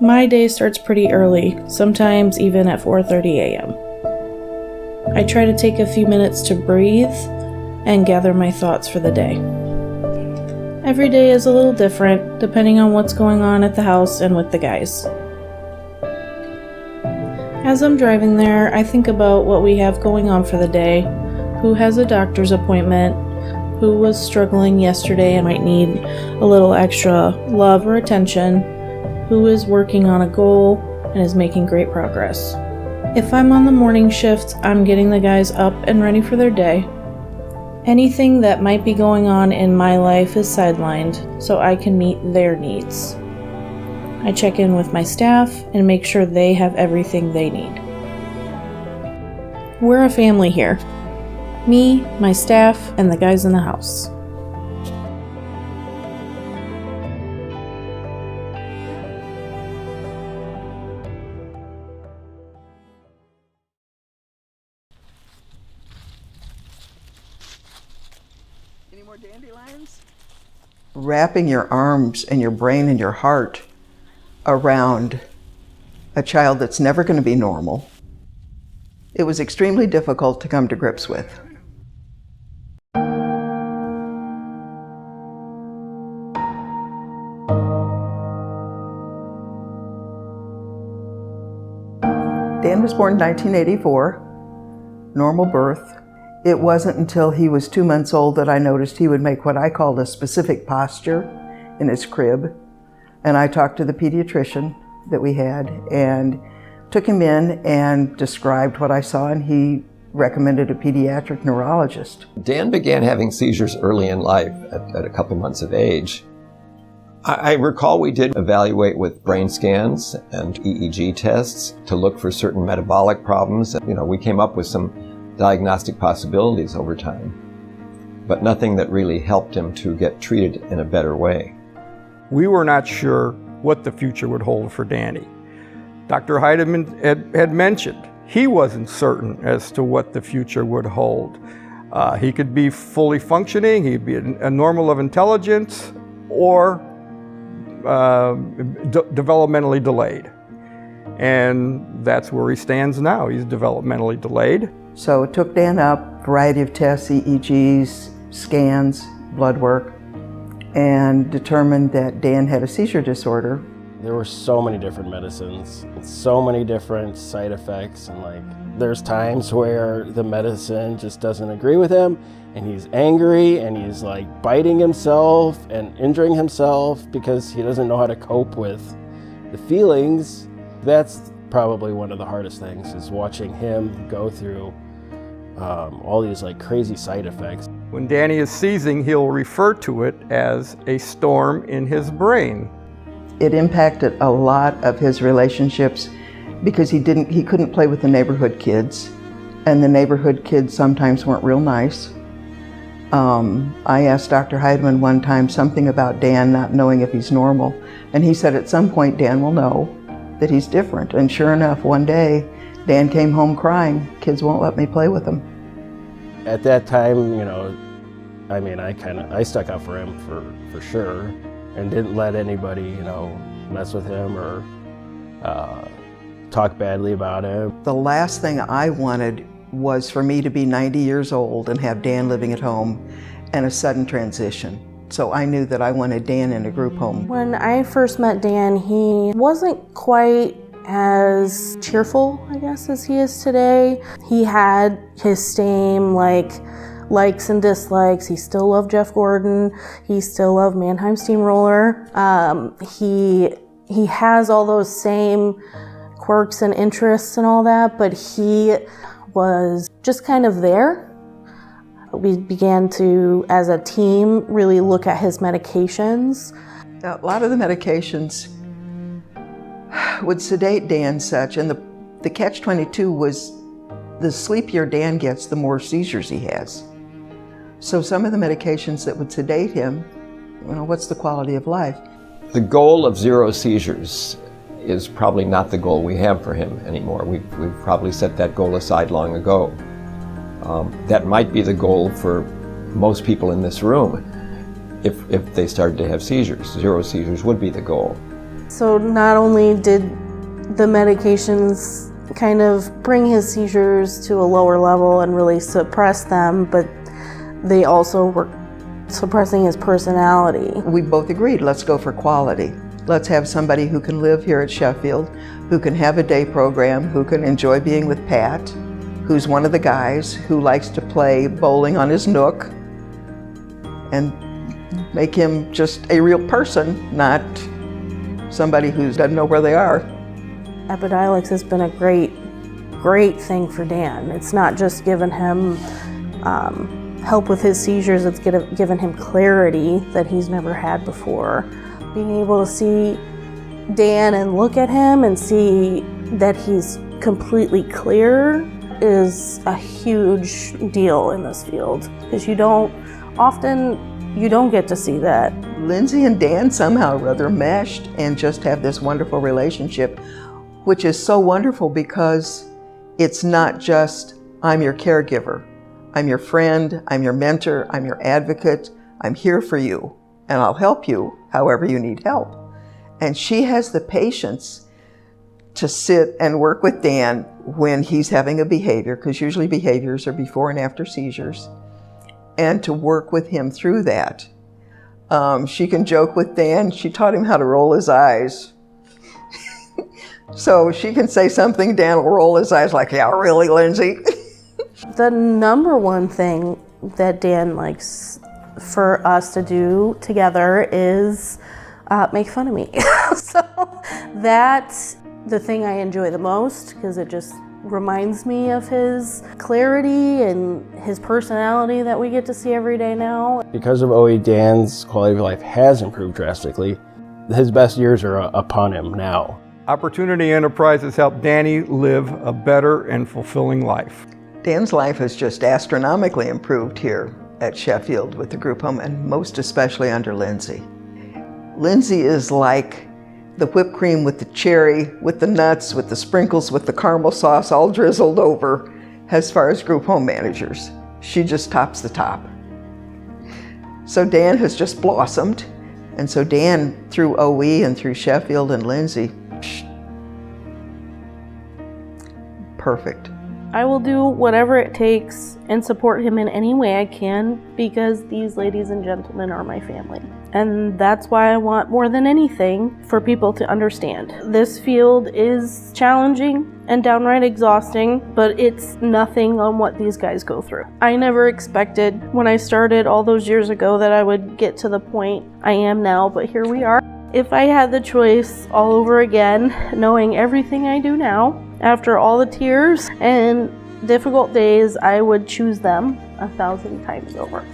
My day starts pretty early, sometimes even at 4:30 a.m. I try to take a few minutes to breathe and gather my thoughts for the day. Every day is a little different, depending on what's going on at the house and with the guys. As I'm driving there, I think about what we have going on for the day, who has a doctor's appointment, who was struggling yesterday and might need a little extra love or attention, who is working on a goal and is making great progress. If I'm on the morning shift, I'm getting the guys up and ready for their day. Anything that might be going on in my life is sidelined so I can meet their needs. I check in with my staff and make sure they have everything they need. We're a family here. Me, my staff, and the guys in the house. Any more dandelions? Wrapping your arms and your brain and your heart around a child that's never going to be normal, it was extremely difficult to come to grips with. Dan was born in 1984, normal birth. It wasn't until he was 2 months old that I noticed he would make what I called a specific posture in his crib. And I talked to the pediatrician that we had and took him in and described what I saw, and he recommended a pediatric neurologist. Dan began having seizures early in life at a couple months of age. I recall we did evaluate with brain scans and EEG tests to look for certain metabolic problems. We came up with some diagnostic possibilities over time, but nothing that really helped him to get treated in a better way. We were not sure what the future would hold for Danny. Dr. Heidemann had mentioned he wasn't certain as to what the future would hold. He could be fully functioning, he'd be a normal of intelligence, or developmentally delayed. And that's where he stands now. He's developmentally delayed. So it took Dan up, variety of tests, EEGs, scans, blood work, and determined that Dan had a seizure disorder. There were so many different medicines, so many different side effects, and there's times where the medicine just doesn't agree with him, and he's angry, and he's biting himself and injuring himself because he doesn't know how to cope with the feelings. That's probably one of the hardest things, is watching him go through all these crazy side effects. When Danny is seizing, he'll refer to it as a storm in his brain. It impacted a lot of his relationships because he couldn't play with the neighborhood kids, and the neighborhood kids sometimes weren't real nice. I asked Dr. Heidemann one time something about Dan not knowing if he's normal, and he said at some point Dan will know that he's different. And sure enough, one day Dan came home crying, "Kids won't let me play with them." At that time, I stuck up for him for sure, and didn't let anybody, mess with him or talk badly about him. The last thing I wanted was for me to be 90 years old and have Dan living at home and a sudden transition. So I knew that I wanted Dan in a group home. When I first met Dan, he wasn't quite as cheerful, I guess, as he is today. He had his same likes and dislikes. He still loved Jeff Gordon. He still loved Mannheim Steamroller. He has all those same quirks and interests and all that, but he was just kind of there. We began to, as a team, really look at his medications. A lot of the medications would sedate Dan such, and the catch-22 was the sleepier Dan gets, the more seizures he has. So some of the medications that would sedate him, what's the quality of life? The goal of 0 seizures is probably not the goal we have for him anymore. We've probably set that goal aside long ago. That might be the goal for most people in this room if they started to have seizures. 0 seizures would be the goal. So not only did the medications kind of bring his seizures to a lower level and really suppress them, but they also were suppressing his personality. We both agreed, let's go for quality. Let's have somebody who can live here at Sheffield, who can have a day program, who can enjoy being with Pat, who's one of the guys who likes to play bowling on his Nook, and make him just a real person, not somebody who doesn't know where they are. Epidiolex has been a great thing for Dan. It's not just given him help with his seizures, it's given him clarity that he's never had before. Being able to see Dan and look at him and see that he's completely clear is a huge deal in this field, because you don't get to see that. Lindsey and Dan somehow or other meshed and just have this wonderful relationship, which is so wonderful because it's not just, I'm your caregiver, I'm your friend, I'm your mentor, I'm your advocate, I'm here for you, and I'll help you however you need help. And she has the patience to sit and work with Dan when he's having a behavior, because usually behaviors are before and after seizures, and to work with him through that. She can joke with Dan. She taught him how to roll his eyes. So she can say something, Dan will roll his eyes like, yeah, really, Lindsey? The number one thing that Dan likes for us to do together is make fun of me. So that's the thing I enjoy the most, because it just reminds me of his clarity and his personality that we get to see every day now. Because of OE, Dan's quality of life has improved drastically. His best years are upon him now. Opportunity Enterprises helped Danny live a better and fulfilling life. Dan's life has just astronomically improved here at Sheffield with the group home, and most especially under Lindsey. Lindsey is like the whipped cream with the cherry, with the nuts, with the sprinkles, with the caramel sauce all drizzled over as far as group home managers. She just tops the top. So Dan has just blossomed, and so Dan, through OE and through Sheffield and Lindsey, perfect. I will do whatever it takes and support him in any way I can, because these ladies and gentlemen are my family. And that's why I want, more than anything, for people to understand. This field is challenging and downright exhausting, but it's nothing on what these guys go through. I never expected when I started all those years ago that I would get to the point I am now, but here we are. If I had the choice all over again, knowing everything I do now, after all the tears and difficult days, I would choose them 1,000 times over.